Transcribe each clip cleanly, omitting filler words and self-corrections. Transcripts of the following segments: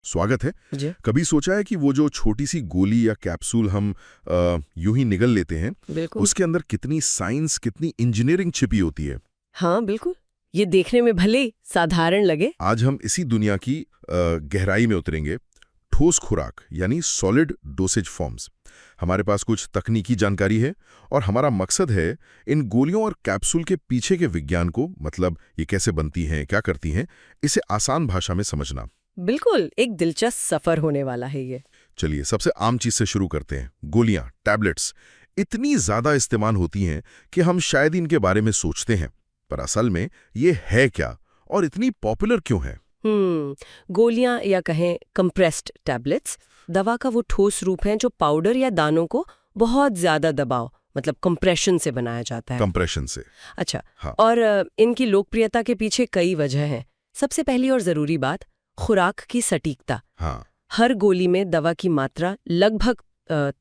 स्वागत है। जी कभी सोचा है कि वो जो छोटी सी गोली या कैप्सूल हम यूं ही निगल लेते हैं, बिल्कुल। उसके अंदर कितनी साइंस, कितनी इंजीनियरिंग छिपी होती है। हाँ बिल्कुल। ये देखने में भले ही साधारण लगे। आज हम इसी दुनिया की गहराई में उतरेंगे। ठोस खुराक यानी सॉलिड डोसेज फॉर्म्स। हमारे पास कुछ तकनीकी जानकारी है और हमारा मकसद है इन गोलियों और कैप्सूल के पीछे के विज्ञान को, मतलब ये कैसे बनती हैं, क्या करती हैं, इसे आसान भाषा में समझना। बिल्कुल एक दिलचस्प सफर होने वाला है ये। चलिए सबसे आम चीज से शुरू करते हैं। गोलियां, टैबलेट्स इतनी ज्यादा इस्तेमाल होती हैं कि हम शायद इनके बारे में सोचते हैं, पर असल में ये है क्या और इतनी पॉपुलर क्यों है। गोलियां या कहें कंप्रेस्ड टैबलेट्स दवा का वो ठोस रूप है जो पाउडर या दानों को बहुत ज्यादा दबाव मतलब कंप्रेशन से बनाया जाता है। कंप्रेशन से। अच्छा। हाँ। और इनकी लोकप्रियता के पीछे कई वजह हैं। सबसे पहली और जरूरी बात, खुराक की सटीकता। हाँ। हर गोली में दवा की मात्रा लगभग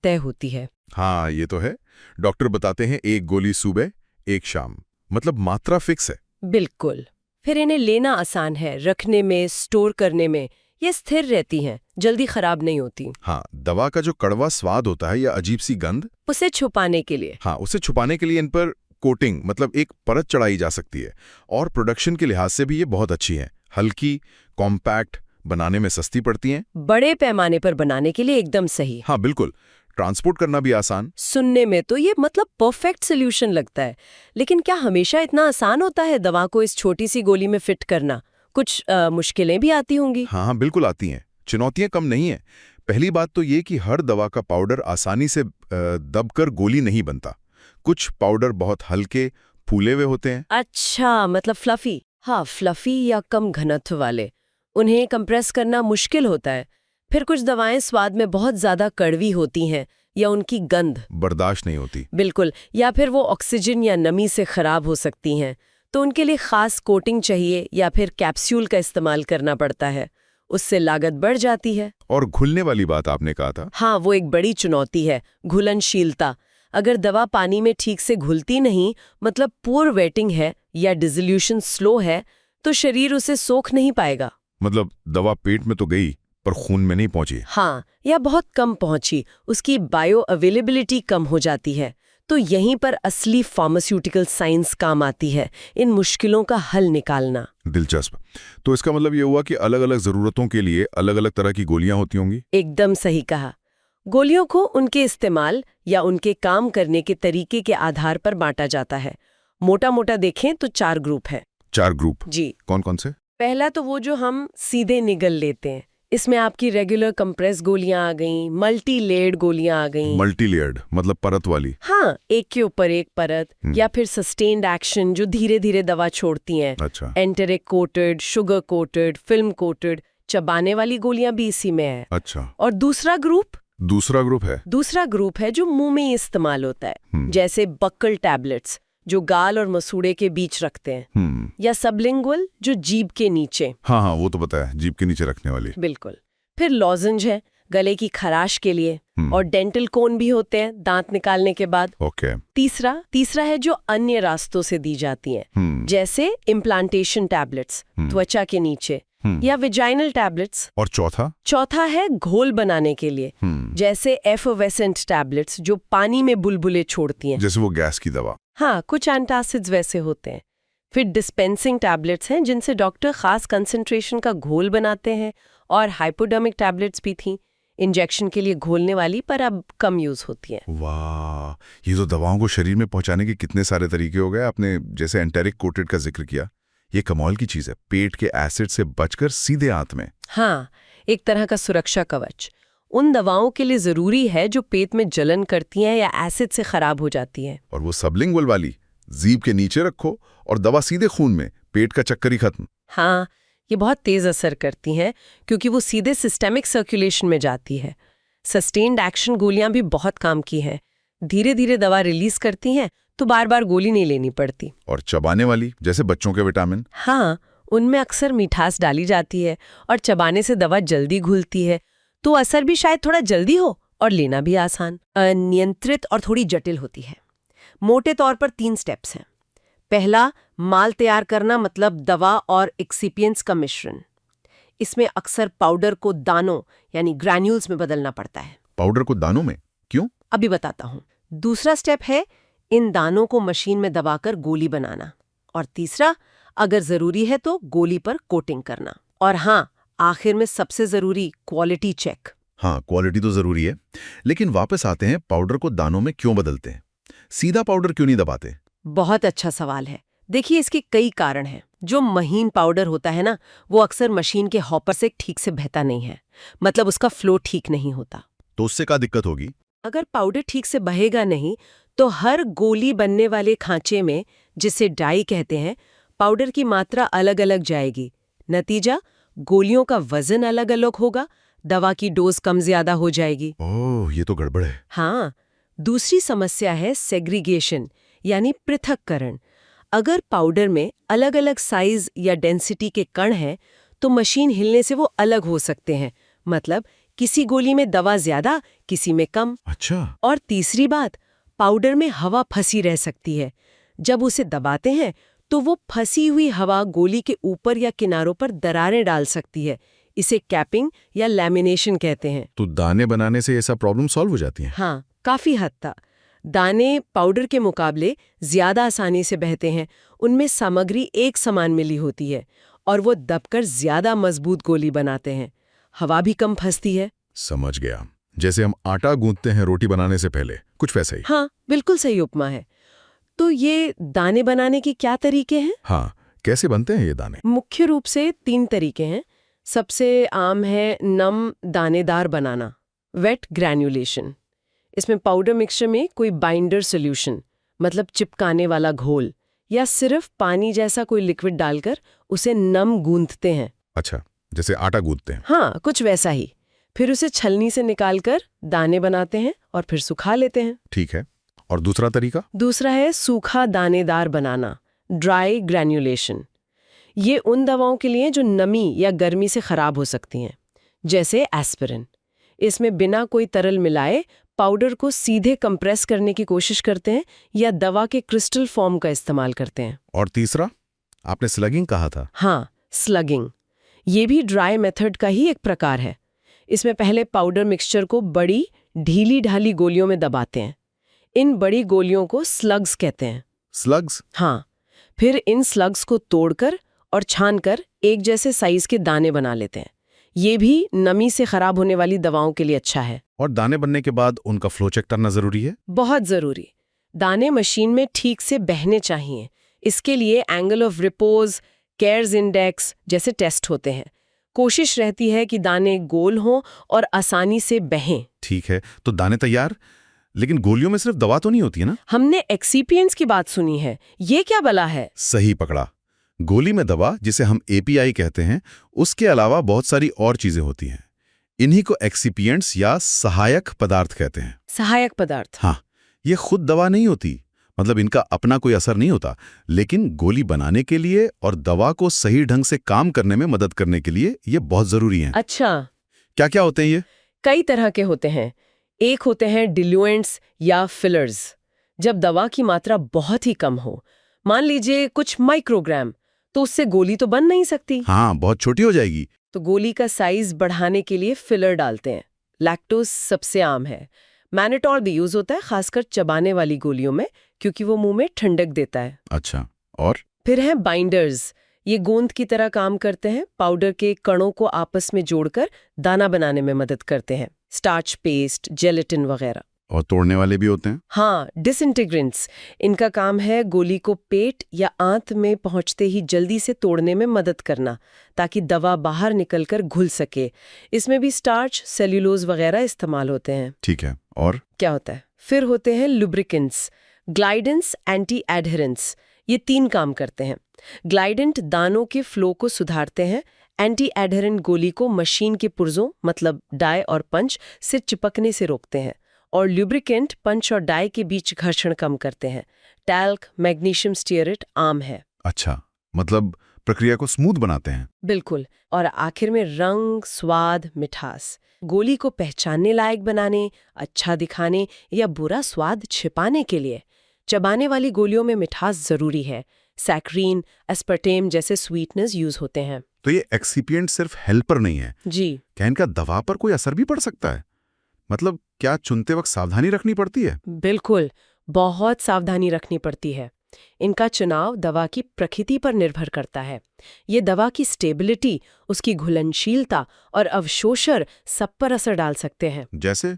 तय होती है। हाँ ये तो है। डॉक्टर बताते हैं एक गोली सुबह, एक शाम, मतलब मात्रा फिक्स है। बिल्कुल। फिर इन्हें लेना आसान है, रखने में, स्टोर करने में ये स्थिर रहती हैं, जल्दी खराब नहीं होती। हाँ, दवा का जो कड़वा स्वाद होता है या अजीब सी गंध, उसे छुपाने के लिए। हाँ उसे छुपाने के लिए इन पर कोटिंग मतलब एक परत चढ़ाई जा सकती है। और प्रोडक्शन के लिहाज से भी ये बहुत अच्छी है। हल्की, कॉम्पैक्ट, बनाने में सस्ती पड़ती हैं। बड़े पैमाने पर बनाने के लिए एकदम सही। हाँ बिल्कुल। ट्रांसपोर्ट करना भी आसान। सुनने में तो ये मतलब परफेक्ट सोल्यूशन लगता है, लेकिन क्या हमेशा इतना आसान होता है दवा को इस छोटी सी गोली में फिट करना? कुछ मुश्किलें भी आती होंगी। हाँ हाँ बिल्कुल आती हैं। चुनौतियां कम नहीं हैं। पहली बात तो ये कि हर दवा का पाउडर आसानी से दबकर गोली नहीं बनता। कुछ पाउडर बहुत हल्के, फूले हुए होते हैं। अच्छा, मतलब फ्लफी। हाँ, फ्लफी या कम घनत्व वाले, उन्हें कंप्रेस करना मुश्किल होता है। फिर कुछ दवाएं स्वाद में बहुत ज्यादा कड़वी होती हैं या उनकी गंध बर्दाश्त नहीं होती। बिल्कुल, या फिर वो ऑक्सीजन या नमी से खराब हो सकती हैं, तो उनके लिए खास कोटिंग चाहिए या फिर कैप्सूल का इस्तेमाल करना पड़ता है। उससे लागत बढ़ जाती है। और घुलने वाली बात आपने कहा था। हाँ, वो एक बड़ी चुनौती है, घुलनशीलता। अगर दवा पानी में ठीक से घुलती नहीं, मतलब पुअर वेटिंग है या डिसोल्यूशन स्लो है, तो शरीर उसे सोख नहीं पाएगा। मतलब दवा पेट में तो गई पर खून में नहीं पहुंची। हाँ, या बहुत कम पहुंची, उसकी बायो अवेलेबिलिटी कम हो जाती है। तो यहीं पर असली फार्मास्यूटिकल साइंस काम आती है, इन मुश्किलों का हल निकालना। दिलचस्प। तो इसका मतलब ये हुआ कि अलग अलग जरूरतों के लिए अलग अलग तरह की गोलियां होती होंगी। एकदम सही कहा। गोलियों को उनके इस्तेमाल या उनके काम करने के तरीके के आधार पर बांटा जाता है। मोटा मोटा देखें तो 4 ग्रुप है। 4 ग्रुप? जी। कौन कौन से? पहला तो वो जो हम सीधे निगल लेते हैं, इसमें आपकी रेगुलर कंप्रेस गोलियां आ गईं, मल्टी लेयर्ड गोलियां आ गईं। मल्टी लेयर्ड मतलब परत वाली। हाँ, एक के ऊपर एक परत, या फिर सस्टेन्ड एक्शन जो धीरे धीरे दवा छोड़ती हैं। अच्छा। Enteric coated, sugar coated, film coated, चबाने वाली गोलियां भी इसी में है। अच्छा। और दूसरा ग्रुप है जो मुंह में इस्तेमाल होता है, जैसे बक्कल टैबलेट्स जो गाल और मसूड़े के बीच रखते हैं, या सबलिंगुअल जो जीभ के नीचे। हाँ हाँ वो तो पता है, जीभ के नीचे रखने वाली। बिल्कुल। फिर लॉजेंज है गले की खराश के लिए, और डेंटल कोन भी होते हैं दांत निकालने के बाद। ओके। तीसरा है जो अन्य रास्तों से दी जाती हैं, जैसे इम्प्लांटेशन टैबलेट्स त्वचा के नीचे, या विजाइनल टैबलेट्स। और चौथा है घोल बनाने के लिए, जैसे एफोवेसेंट टैबलेट्स जो पानी में बुलबुले छोड़ती हैं, जैसे वो गैस की दवा। हाँ, कुछ एंटासिड्स वैसे होते हैं। फिर डिस्पेंसिंग टैबलेट्स हैं जिनसे डॉक्टर खास कंसंट्रेशन का घोल बनाते हैं, और हाइपोडर्मिक टैबलेट्स भी थीं, इंजेक्शन के लिए घोलने वाली, पर अब कम यूज होती हैं। वाह, ये तो दवाओं को शरीर में पहुंचाने के कितने सारे तरीके हो गए। आपने जैसे एंटेरिक कोटेड का जिक्र किया, ये कमाल की चीज है, पेट के एसिड से बचकर सीधे आंत में। हाँ, एक तरह का सुरक्षा कवच। उन दवाओं के लिए जरूरी है जो पेट में जलन करती हैं या एसिड से खराब हो जाती हैं। और वो सबलिंगुअल वाली, जीभ के नीचे रखो और दवा सीधे खून में, पेट का चक्कर ही खत्म। हाँ, ये बहुत तेज असर करती हैं क्योंकि वो सीधे सिस्टेमिक सर्कुलेशन में जाती है। सस्टेन्ड एक्शन गोलियां भी बहुत काम की हैं, धीरे धीरे दवा रिलीज करती हैं, तो बार बार गोली नहीं लेनी पड़ती। और चबाने वाली, जैसे बच्चों के विटामिन। हाँ, उनमें अक्सर मिठास डाली जाती है और चबाने से दवा जल्दी घुलती है, तो असर भी शायद थोड़ा जल्दी हो और लेना भी आसान। नियंत्रित और थोड़ी जटिल होती है। मोटे तौर पर 3 स्टेप्स हैं। पहला, माल तैयार करना, मतलब दवा और एक्सिपिएंट्स का मिश्रण। इसमें अक्सर पाउडर को दानों यानी ग्रैन्यूल्स में बदलना पड़ता है। पाउडर को दानों में क्यों? अभी बताता हूँ। दूसरा स्टेप है इन दानों को मशीन में दबाकर गोली बनाना, और तीसरा, अगर जरूरी है तो गोली पर कोटिंग करना, और हाँ, आखिर में सबसे जरूरी क्वालिटी चेक। हाँ, क्वालिटी तो जरूरी है, लेकिन वापस आते हैं, पाउडर को दानों में क्यों बदलते हैं? सीधा पाउडर क्यों नहीं दबाते? बहुत अच्छा सवाल है। देखिए, इसके कई कारण हैं। जो महीन पाउडर होता है ना, वो अक्सर मशीन के हॉपर से ठीक से बहता नहीं है, मतलब उसका फ्लो ठीक नहीं होता। तो उससे क्या दिक्कत होगी? अगर पाउडर ठीक से बहेगा नहीं तो हर गोली बनने वाले खांचे में, जिसे डाई कहते हैं, पाउडर की मात्रा अलग अलग जाएगी। नतीजा, गोलियों का वजन अलग अलग होगा, दवा की डोज कम ज्यादा हो जाएगी। ओह, ये तो गड़बड़ है। हाँ, दूसरी समस्या है सेग्रीगेशन यानी पृथक्करण। अगर पाउडर में अलग अलग साइज या डेंसिटी के कण हैं तो मशीन हिलने से वो अलग हो सकते हैं, मतलब किसी गोली में दवा ज्यादा, किसी में कम। अच्छा। और तीसरी बात, पाउडर में हवा फंसी रह सकती है। जब उसे दबाते हैं तो वो फंसी हुई हवा गोली के ऊपर या किनारों पर दरारें डाल सकती है। इसे कैपिंग या लैमिनेशन कहते हैं। तो दाने बनाने से ऐसा प्रॉब्लम सॉल्व हो जाती है? हाँ, काफी हद तक। दाने पाउडर के मुकाबले ज्यादा आसानी से बहते हैं, उनमें सामग्री एक समान मिली होती है और वो दबकर ज्यादा मजबूत गोली बनाते हैं। हवा भी कम फंसती है। समझ गया। जैसे हम आटा गूंथते हैं रोटी बनाने से पहले, कुछ वैसा ही। हाँ, बिल्कुल सही उपमा है। तो ये दाने बनाने के क्या तरीके हैं? हाँ, कैसे बनते हैं ये दाने? मुख्य रूप से 3 तरीके हैं। सबसे आम है नम दानेदार बनाना, वेट ग्रैन्युलेशन। इसमें पाउडर मिक्सचर में कोई बाइंडर सॉल्यूशन, मतलब चिपकाने वाला घोल, या सिर्फ पानी जैसा कोई लिक्विड डालकर उसे नम गूंथते हैं। अच्छा, जैसे आटा गूंथते हैं। हाँ, कुछ वैसा ही। फिर उसे छलनी से निकालकर दाने बनाते हैं और फिर सुखा लेते हैं। ठीक है। और दूसरा तरीका? दूसरा है सूखा दानेदार बनाना, ड्राई ग्रैन्युलेशन। ये उन दवाओं के लिए जो नमी या गर्मी से खराब हो सकती हैं, जैसे एस्पिरिन। इसमें बिना कोई तरल मिलाए पाउडर को सीधे कंप्रेस करने की कोशिश करते हैं या दवा के क्रिस्टल फॉर्म का इस्तेमाल करते हैं। और तीसरा? आपने स्लगिंग कहा था। हाँ, स्लगिंग। ये भी ड्राई मेथड का ही एक प्रकार है। इसमें पहले पाउडर मिक्सचर को बड़ी ढीली ढाली गोलियों में दबाते हैं। इन बड़ी गोलियों को स्लग्स कहते हैं। स्लग्स? हाँ, फिर इन स्लग्स को तोड़कर और छानकर एक जैसे साइज के दाने बना लेते हैं। ये भी नमी से खराब होने वाली दवाओं के लिए अच्छा है। और दाने बनने के बाद उनका फ्लो चेक करना जरूरी है? बहुत जरूरी। दाने मशीन में ठीक से बहने चाहिए। इसके लिए angle of repose, cares index जैसे टेस्ट होते हैं। कोशिश रहती है कि दाने गोल हों और आसानी से बहें। ठीक है, तो दाने तैयार, लेकिन गोलियों में सिर्फ दवा तो नहीं होती है ना? हमने एक्सीपिएंट्स की बात सुनी है, ये क्या बला है? सही पकड़ा। गोली में दवा, जिसे हम एपीआई कहते हैं, उसके अलावा बहुत सारी और चीजें होती हैं। इन्हीं को एक्सिपिएंट्स या सहायक पदार्थ कहते हैं। सहायक पदार्थ? हाँ, ये खुद दवा नहीं होती, मतलब इनका अपना कोई असर नहीं होता, लेकिन गोली बनाने के लिए और दवा को सही ढंग से काम करने में मदद करने के लिए ये बहुत जरूरी हैं। अच्छा, क्या क्या होते हैं ये? कई तरह के होते हैं। एक होते हैं डिल्यूएंट्स या फिलर्स, जब दवा की मात्रा बहुत ही कम हो, मान लीजिए कुछ माइक्रोग्राम, तो उससे गोली तो बन नहीं सकती। हाँ, बहुत छोटी हो जाएगी। तो गोली का साइज बढ़ाने के लिए फिलर डालते हैं। लैक्टोज सबसे आम है। मैनेटॉल भी यूज होता है, खासकर चबाने वाली गोलियों में, क्योंकि वो मुंह में ठंडक देता है। अच्छा, और? फिर हैं बाइंडर्स। ये गोंद की तरह काम करते हैं, पाउडर के कणों को आपस में जोड़कर दाना बनाने में मदद करते हैं। स्टार्च पेस्ट, जेलेटिन वगैरह। और तोड़ने वाले भी होते हैं? हाँ, डिसइंटीग्रेंट्स। इनका काम है गोली को पेट या आंत में पहुंचते ही जल्दी से तोड़ने में मदद करना, ताकि दवा बाहर निकलकर घुल सके। इसमें भी स्टार्च, सेल्यूलोज वगैरह इस्तेमाल होते हैं। ठीक है, और? क्या होता है? फिर होते हैं लुब्रिकेंट्स, ग्लाइडेंट्स, एंटी एडहेरेंट्स। ये 3 काम करते हैं। ग्लाइडेंट दानों के फ्लो को सुधारते हैं। एंटी एडहेरेंट गोली को मशीन के पुर्जों, मतलब डाई और पंच, से चिपकने से रोकते हैं। और लुब्रिकेंट पंच और डाई के बीच घर्षण कम करते हैं। टैल्क, मैग्नीशियम स्टीयरेट आम है। अच्छा, मतलब प्रक्रिया को स्मूथ बनाते हैं। बिल्कुल। और आखिर में रंग, स्वाद, मिठास। गोली को पहचानने लायक बनाने, अच्छा दिखाने या बुरा स्वाद छिपाने के लिए चबाने वाली गोलियों में मिठास जरूरी है। सैक्रीन, एस्पर्टेम जैसे स्वीटनर्स यूज होते हैं। तो ये एक्सिपिएंट सिर्फ हेल्पर नहीं है, जी क्या इनका दवा पर कोई असर भी पड़ सकता है? मतलब क्या चुनते वक्त सावधानी रखनी पड़ती है? बिल्कुल, बहुत सावधानी रखनी पड़ती है। इनका चुनाव दवा की प्रकृति पर निर्भर करता है। ये दवा की स्टेबिलिटी, उसकी घुलनशीलता और अवशोषण सब पर असर डाल सकते हैं। जैसे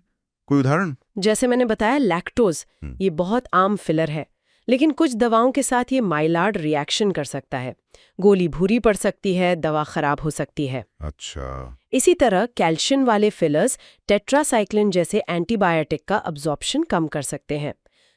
कोई उदाहरण? जैसे मैंने बताया लैक्टोज, ये बहुत आम फिलर है, लेकिन कुछ दवाओं के साथ ये माइलार्ड रिएक्शन कर सकता है। गोली भूरी पड़ सकती है, दवा खराब हो सकती है। अच्छा, इसी तरह कैल्शियम वाले फिलर्स टेट्रासाइक्लिन जैसे एंटीबायोटिक का अब्जॉर्प्शन कम कर सकते हैं।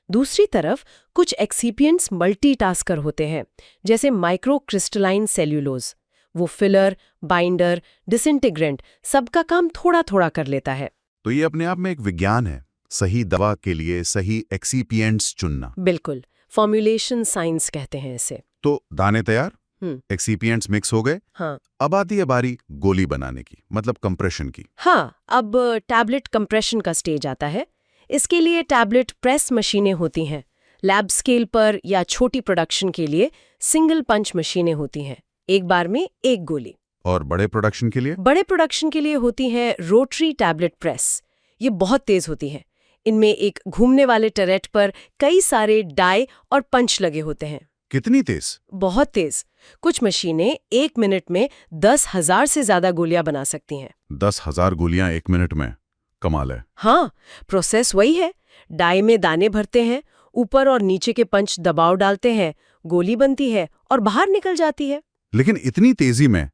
दूसरी तरफ कुछ एक्सिपिएंट्स मल्टीटास्कर होते हैं, जैसे माइक्रोक्रिस्टलाइन सेल्यूलोज। वो फिलर, बाइंडर, डिसइंटीग्रेंट सबका काम थोड़ा थोड़ा कर लेता है। तो ये अपने आप में एक विज्ञान है, सही दवा के लिए सही एक्सिपिएंट्स चुनना। बिल्कुल, फॉर्मुलेशन साइंस कहते हैं इसे। तो दाने तैयार, हम्म। एक्सिपिएंट्स मिक्स हो गए, हाँ अब आती है बारी गोली बनाने की, मतलब कंप्रेशन की। हाँ, अब टैबलेट कंप्रेशन का स्टेज आता है। इसके लिए टैबलेट प्रेस मशीनें होती हैं। लैब स्केल पर या छोटी प्रोडक्शन के लिए सिंगल पंच मशीनें होती हैं, एक बार में एक गोली। और बड़े प्रोडक्शन के लिए? बड़े प्रोडक्शन के लिए होती हैं रोटरी टैबलेट प्रेस। ये बहुत तेज होती हैं। इनमें एक घूमने वाले टरेट पर कई सारे डाई और पंच लगे होते हैं। कितनी तेज? बहुत तेज। कुछ मशीनें 1 मिनट में 10,000 से ज्यादा गोलियां बना सकती हैं। 10,000 गोलियां 1 मिनट में, कमाल है। हाँ, प्रोसेस वही है। डाई में दाने भरते हैं, ऊपर और नीचे के पंच दबाव डालते हैं, गोली बनती है और बाहर निकल जाती है। लेकिन इतनी तेजी में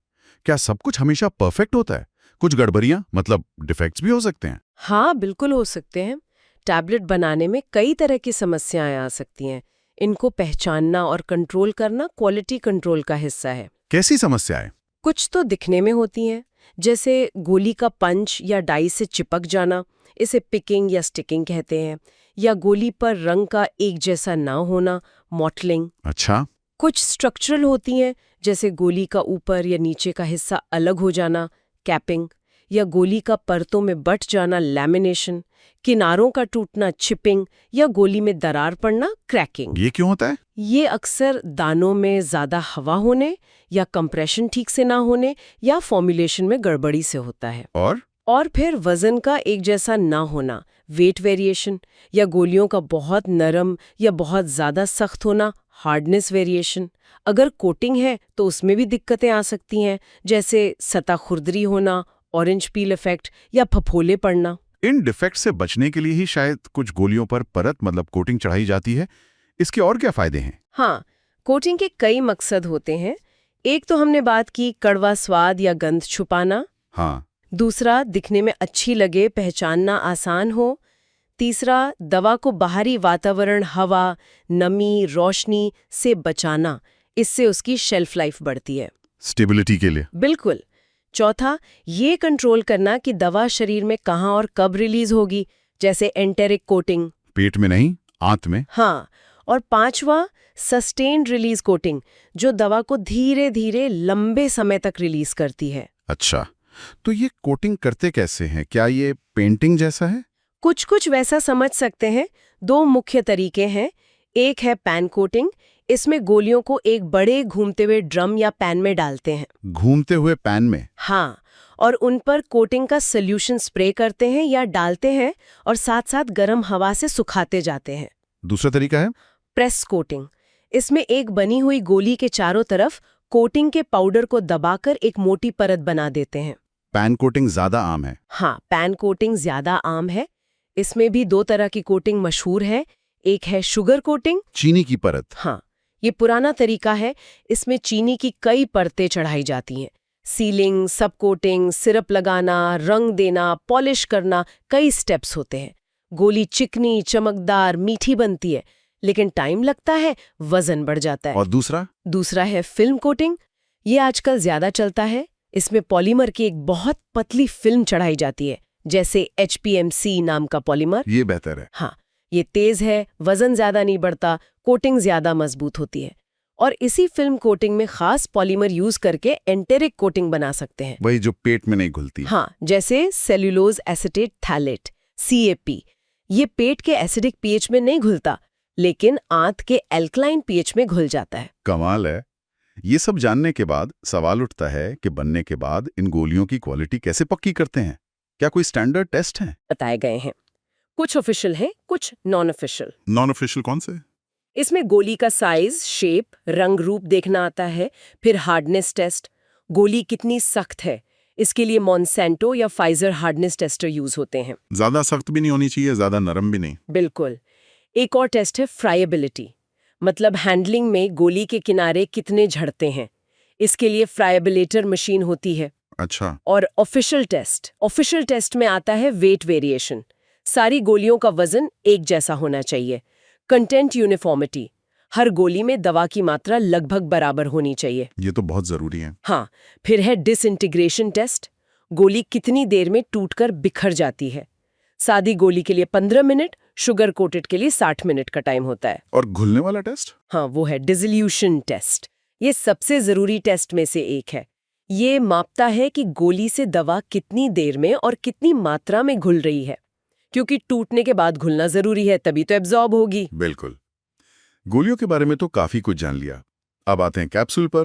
क्या सब कुछ हमेशा परफेक्ट होता है? कुछ गड़बड़ियां, मतलब डिफेक्ट्स भी हो सकते हैं? हाँ, बिल्कुल हो सकते हैं। टैबलेट बनाने में कई तरह की समस्याएं आ सकती हैं। इनको पहचानना और कंट्रोल करना क्वालिटी कंट्रोल का हिस्सा है। कैसी समस्याएं? कुछ तो दिखने में होती हैं, जैसे गोली का पंच या डाई से चिपक जाना, इसे पिकिंग या स्टिकिंग कहते हैं, या गोली पर रंग का एक जैसा ना होना, मॉटलिंग। अच्छा, कुछ स्ट्रक्चरल होती हैं, जैसे गोली का ऊपर या नीचे का हिस्सा अलग हो जाना, कैपिंग, या गोली का परतों में बंट जाना, लैमिनेशन, किनारों का टूटना, चिपिंग, या गोली में दरार पड़ना, क्रैकिंग। ये क्यों होता है? ये अक्सर दानों में ज़्यादा हवा होने या कंप्रेशन ठीक से ना होने या फॉर्मुलेशन में गड़बड़ी से होता है। और फिर वजन का एक जैसा ना होना, वेट वेरिएशन, या गोलियों का बहुत नरम या बहुत ज़्यादा सख्त होना, हार्डनेस वेरिएशन। अगर कोटिंग है तो उसमें भी दिक्कतें आ सकती हैं, जैसे सतह खुरदरी होना, ऑरेंज पील इफेक्ट या फफोले पड़ना। इन डिफेक्ट से बचने के लिए ही शायद कुछ गोलियों पर परत, मतलब कोटिंग चढ़ाई जाती है। इसके और क्या फायदे हैं? हाँ, कोटिंग के कई मकसद होते हैं। एक तो हमने बात की कड़वा स्वाद या गंध छुपाना। हाँ, दूसरा, दिखने में अच्छी लगे, पहचानना आसान हो। तीसरा, दवा को बाहरी वातावरण, हवा, नमी, रोशनी से बचाना, इससे उसकी शेल्फ लाइफ बढ़ती है। स्टेबिलिटी के लिए। बिल्कुल। चौथा, ये कंट्रोल करना कि दवा शरीर में कहाँ और कब रिलीज होगी, जैसे एंटेरिक कोटिंग। पेट में नहीं, आंत में। हाँ, और पांचवा, सस्टेन्ड रिलीज कोटिंग, जो दवा को धीरे धीरे लंबे समय तक रिलीज करती है। अच्छा, तो ये कोटिंग करते कैसे हैं? क्या ये पेंटिंग जैसा है? कुछ वैसा समझ सकते हैं। 2 मुख्य तरीके हैं। एक है पैन कोटिंग। इसमें गोलियों को एक बड़े घूमते हुए ड्रम या पैन में डालते हैं। घूमते हुए पैन में? हाँ, और उन पर कोटिंग का सॉल्यूशन स्प्रे करते हैं या डालते हैं और साथ साथ गर्म हवा से सुखाते जाते हैं। दूसरा तरीका है प्रेस कोटिंग। इसमें एक बनी हुई गोली के चारों तरफ कोटिंग के पाउडर को दबाकर एक मोटी परत बना देते हैं। पैन कोटिंग ज्यादा आम है। हाँ, पैन कोटिंग ज्यादा आम है। इसमें भी 2 तरह की कोटिंग मशहूर है। एक है शुगर कोटिंग, चीनी की परत। हाँ, ये पुराना तरीका है। इसमें चीनी की कई परतें चढ़ाई जाती हैं। सीलिंग, सब कोटिंग, सिरप लगाना, रंग देना, पॉलिश करना, कई स्टेप्स होते हैं। गोली चिकनी, चमकदार, मीठी बनती है, लेकिन टाइम लगता है, वजन बढ़ जाता है। और दूसरा है फिल्म कोटिंग। ये आजकल ज्यादा चलता है। इसमें पॉलीमर की एक बहुत पतली फिल्म चढ़ाई जाती है, जैसे HPMC नाम का पॉलीमर। ये बेहतर है। हाँ, ये तेज है, वजन ज्यादा नहीं बढ़ता, कोटिंग ज्यादा मजबूत होती है। और इसी फिल्म कोटिंग में खास पॉलीमर यूज करके एंटेरिक कोटिंग बना सकते हैं। वही जो पेट में नहीं घुलती। हाँ, जैसे सेल्यूलोज एसिटेट थैलेट, CAP। ये पेट के एसिडिक pH में नहीं घुलता, लेकिन आंत के एल्कलाइन पीएच में घुल जाता है। कमाल है। ये सब जानने के बाद सवाल उठता है कि बनने के बाद इन गोलियों की क्वालिटी कैसे पक्की करते हैं? क्या कोई स्टैंडर्ड टेस्ट हैं? बताए गए हैं, कुछ ऑफिशियल हैं, कुछ नॉन ऑफिशियल। नॉन ऑफिशियल कौन से? इसमें गोली का साइज, शेप, रंग रूप देखना आता है, फिर हार्डनेस टेस्ट, गोली कितनी सख्त है, इसके लिए मॉन्सेंटो या फाइजर हार्डनेस टेस्टर यूज होते हैं। ज्यादा सख्त भी नहीं होनी चाहिए, ज्यादा नरम भी नहीं। बिल्कुल। एक और टेस्ट है फ्राइएबिलिटी, मतलब हैंडलिंग में गोली के किनारे कितने झड़ते हैं, इसके लिए फ्राइएबिलेटर मशीन होती है। अच्छा। और ऑफिशियल टेस्ट में आता है वेट वेरिएशन, सारी गोलियों का वजन एक जैसा होना चाहिए। कंटेंट यूनिफॉर्मिटी, हर गोली में दवा की मात्रा लगभग बराबर होनी चाहिए। ये तो बहुत जरूरी है। हाँ, फिर है डिसइंटीग्रेशन टेस्ट, गोली कितनी देर में टूटकर बिखर जाती है। सादी गोली के लिए 15 मिनट, शुगर कोटेड के लिए 60 मिनट का टाइम होता है। और घुलने वाला टेस्ट? हाँ, वो है डिसोल्यूशन टेस्ट। ये सबसे जरूरी टेस्ट में से एक है। ये मापता है कि गोली से दवा कितनी देर में और कितनी मात्रा में घुल रही है, क्योंकि टूटने के बाद घुलना जरूरी है, तभी तो एब्जॉर्ब होगी। बिल्कुल। गोलियों के बारे में तो काफी कुछ जान लिया, अब आते हैं कैप्सूल पर।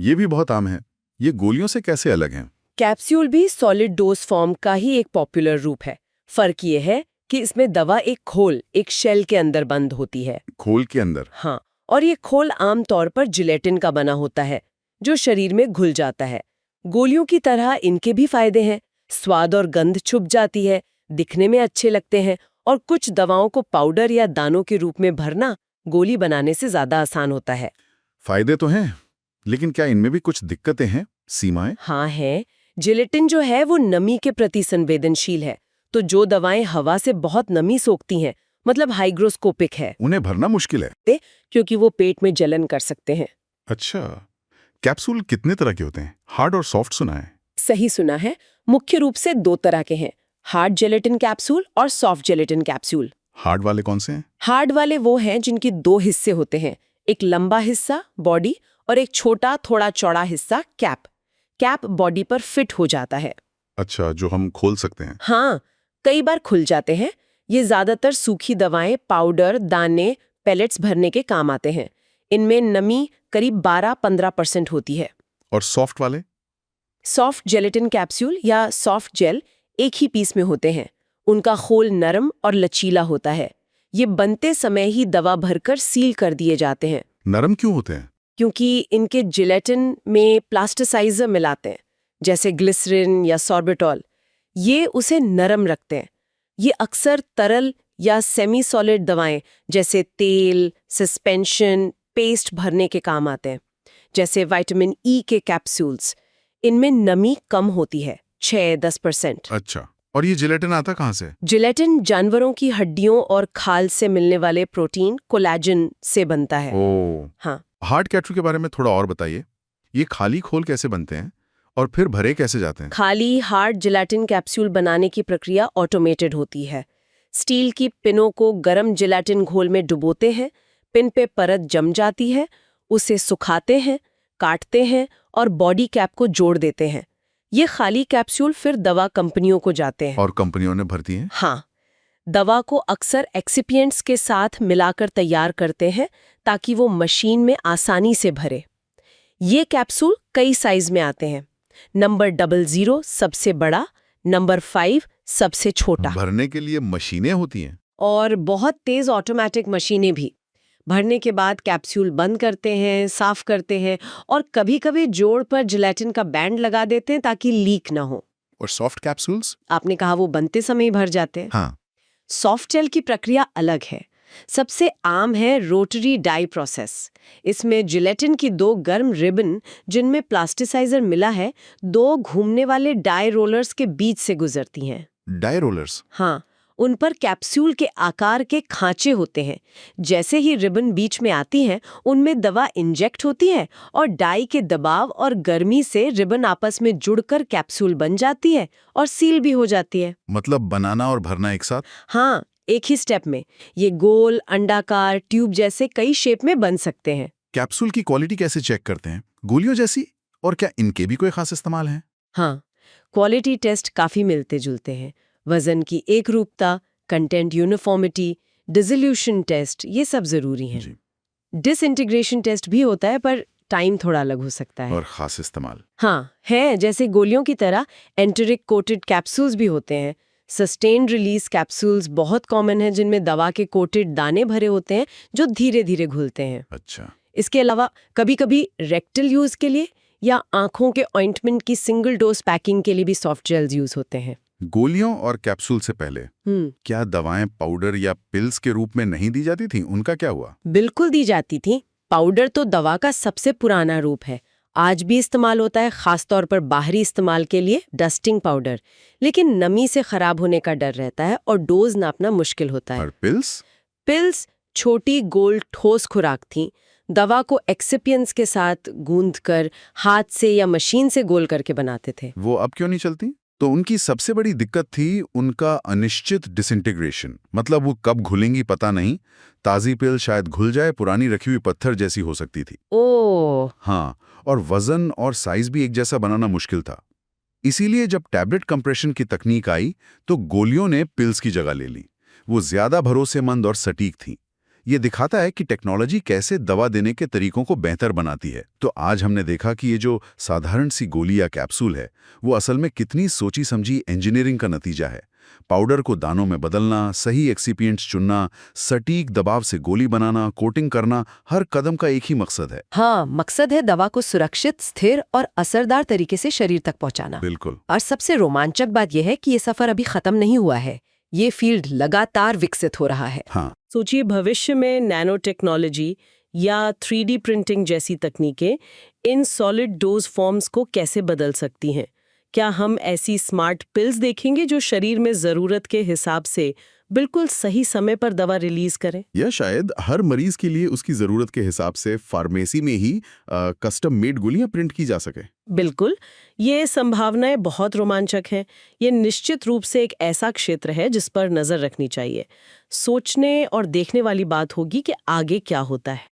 ये भी बहुत आम है, ये गोलियों से कैसे अलग हैं? कैप्सूल भी सॉलिड डोज फॉर्म का ही एक पॉपुलर रूप है। फर्क ये है कि इसमें दवा एक खोल, एक शेल के अंदर बंद होती है। खोल के अंदर? हाँ, और ये खोल आमतौर पर जिलेटिन का बना होता है, जो शरीर में घुल जाता है। गोलियों की तरह इनके भी फायदे हैं, स्वाद और गंध छुप जाती है, दिखने में अच्छे लगते हैं, और कुछ दवाओं को पाउडर या दानों के रूप में भरना गोली बनाने से ज्यादा आसान होता है। फायदे तो हैं, लेकिन क्या इनमें भी कुछ दिक्कतें हैं, सीमाएं? हाँ है। जिलेटिन जो है वो नमी के प्रति संवेदनशील है, तो जो दवाएं हवा से बहुत नमी सोखती हैं, मतलब हाइग्रोस्कोपिक है, उन्हें भरना मुश्किल है। क्योंकि वो पेट में जलन कर सकते हैं। अच्छा। कैप्सूल कितने तरह के होते हैं? हार्ड और सॉफ्ट सुना है। सही सुना है। मुख्य रूप से 2 तरह के हैं, हार्ड जेलेटिन कैप्सूल और सॉफ्ट जेलेटिन कैप्सूल। हार्ड वाले कौन से हैं? हार्ड वाले वो हैं जिनके 2 हिस्से होते हैं, एक लंबा हिस्सा बॉडी और एक छोटा थोड़ा चौड़ा हिस्सा कैप। कैप बॉडी पर फिट हो जाता है। अच्छा, जो हम खोल सकते हैं। हाँ, कई बार खुल जाते हैं। ये ज्यादातर सूखी दवाएं, पाउडर, दाने, पेलेट्स भरने के काम आते हैं। इनमें नमी करीब 12-15% होती है। और सॉफ्ट वाले? सॉफ्ट जेलेटिन कैप्सूल या सॉफ्ट जेल एक ही पीस में होते हैं। उनका खोल नरम और लचीला होता है। ये बनते समय ही दवा भरकर सील कर दिए जाते हैं। नरम क्यों होते हैं? क्योंकि इनके जिलेटिन में प्लास्टिसाइजर मिलाते हैं, जैसे ग्लिसरीन या सॉर्बिटॉल। ये उसे नरम रखते हैं। ये अक्सर तरल या सेमी सॉलिड दवाएं जैसे तेल, सस्पेंशन, पेस्ट भरने के काम आते हैं, जैसे विटामिन ई के कैप्सूल्स। इनमें नमी कम होती है, 6-10%। अच्छा, और ये जिलेटिन आता कहाँ से? जिलेटिन जानवरों की हड्डियों और खाल से मिलने वाले प्रोटीन कोलेजन से बनता है। ओह। हाँ, हार्ड कैप्सूल के बारे में थोड़ा और बताइए। ये खाली खोल कैसे बनते हैं और फिर भरे कैसे जाते हैं? खाली हार्ड जिलेटिन कैप्सूल बनाने की प्रक्रिया ऑटोमेटेड होती है। स्टील की पिनों को गर्म जिलेटिन घोल में डुबोते हैं, पिन पे परत जम जाती है, उसे सुखाते हैं, काटते हैं और बॉडी कैप को जोड़ देते हैं। ये खाली कैप्सूल फिर दवा कंपनियों को जाते हैं। और कंपनियों ने भरती हैं? हाँ, दवा को अक्सर एक्सिपिएंट्स के साथ मिलाकर तैयार करते हैं ताकि वो मशीन में आसानी से भरे। ये कैप्सूल कई साइज में आते हैं। नंबर 00 सबसे बड़ा, नंबर 5 सबसे छोटा। भरने के लिए मशीनें होती हैं? और बहुत तेज ऑटोमेटिक मशीनें भी। भरने के बाद कैप्सूल बंद करते हैं, साफ करते हैं और कभी-कभी जोड़ पर जिलेटिन का बैंड लगा देते हैं ताकि लीक ना हो। और सॉफ्ट कैप्सूल्स? आपने कहा वो बनते समय ही भर जाते हैं। हाँ। सॉफ्ट जेल की प्रक्रिया अलग है। सबसे आम है रोटरी डाई प्रोसेस। इसमें जिलेटिन की 2 गर्म रिबन, जिनमें प्लास्टिसाइजर मिला है, 2 घूमने वाले डाई रोलर्स के बीच से गुजरती हैं। Die rollers? हाँ, उन पर कैप्सूल के आकार के खांचे होते हैं। जैसे ही रिबन बीच में आती हैं, उनमें दवा इंजेक्ट होती है और डाई के दबाव और गर्मी से रिबन आपस में जुड़कर कैप्सूल बन जाती है और सील भी हो जाती है। मतलब बनाना और भरना एक साथ? हाँ, एक ही स्टेप में। ये गोल, अंडाकार, ट्यूब जैसे कई शेप में बन सकते हैं। कैप्सूल की क्वालिटी कैसे चेक करते हैं? गोलियों जैसी? और क्या इनके भी कोई खास इस्तेमाल है? हाँ, क्वालिटी टेस्ट काफी मिलते जुलते हैं। वजन की एक रूपता, कंटेंट यूनिफॉर्मिटी, डिसोल्यूशन टेस्ट, ये सब जरूरी हैं। जी। डिसइंटीग्रेशन टेस्ट भी होता है, पर टाइम थोड़ा अलग हो सकता है। और खास इस्तेमाल। हाँ, है। जैसे गोलियों की तरह एंटेरिक कोटेड कैप्सूल्स भी होते हैं। सस्टेन्ड रिलीज कैप्सूल्स बहुत कॉमन है, जिनमें दवा के कोटेड दाने भरे होते हैं जो धीरे धीरे घुलते हैं। अच्छा। इसके अलावा कभी-कभी रेक्टल यूज के लिए या आंखों के ऑइंटमेंट की सिंगल डोज पैकिंग के लिए भी सॉफ्ट जेल्स यूज होते हैं। गोलियों और कैप्सूल से पहले क्या दवाएं पाउडर या पिल्स के रूप में नहीं दी जाती थीं? उनका क्या हुआ? बिल्कुल दी जाती थी। पाउडर तो दवा का सबसे पुराना रूप है, आज भी इस्तेमाल होता है, खासतौर पर बाहरी इस्तेमाल के लिए डस्टिंग पाउडर। लेकिन नमी से खराब होने का डर रहता है और डोज नापना मुश्किल होता है। और पिल्स? पिल्स छोटी गोल ठोस खुराक थी। दवा को एक्सिपियंट्स के साथ गूंथकर हाथ से या मशीन से गोल करके बनाते थे। वो अब क्यों नहीं चलती? तो उनकी सबसे बड़ी दिक्कत थी उनका अनिश्चित डिसइंटीग्रेशन, मतलब वो कब घुलेंगी पता नहीं। ताज़ी पिल शायद घुल जाए, पुरानी रखी हुई पत्थर जैसी हो सकती थी। ओह, हाँ, और वजन और साइज भी एक जैसा बनाना मुश्किल था। इसीलिए जब टैबलेट कंप्रेशन की तकनीक आई तो गोलियों ने पिल्स की जगह ले ली। वो ज्यादा भरोसेमंद और सटीक थी। ये दिखाता है कि टेक्नोलॉजी कैसे दवा देने के तरीकों को बेहतर बनाती है। तो आज हमने देखा कि ये जो साधारण सी गोली या कैप्सूल है, वो असल में कितनी सोची समझी इंजीनियरिंग का नतीजा है। पाउडर को दानों में बदलना, सही एक्सिपिएंट्स चुनना, सटीक दबाव से गोली बनाना, कोटिंग करना, हर कदम का एक ही मकसद है। हाँ, मकसद है दवा को सुरक्षित, स्थिर और असरदार तरीके से शरीर तक पहुंचाना। बिल्कुल। और सबसे रोमांचक बात यह है कि ये सफर अभी खत्म नहीं हुआ है। ये फील्ड लगातार विकसित हो रहा है। हाँ, सोचिए, भविष्य में नैनो टेक्नोलॉजी या 3D प्रिंटिंग जैसी तकनीकें इन सॉलिड डोज फॉर्म्स को कैसे बदल सकती हैं। क्या हम ऐसी स्मार्ट पिल्स देखेंगे जो शरीर में ज़रूरत के हिसाब से बिल्कुल सही समय पर दवा रिलीज करें? या शायद हर मरीज के लिए उसकी जरूरत के हिसाब से फार्मेसी में ही कस्टम मेड गोलियां प्रिंट की जा सके। बिल्कुल, ये संभावनाएं बहुत रोमांचक हैं। ये निश्चित रूप से एक ऐसा क्षेत्र है जिस पर नज़र रखनी चाहिए। सोचने और देखने वाली बात होगी कि आगे क्या होता है।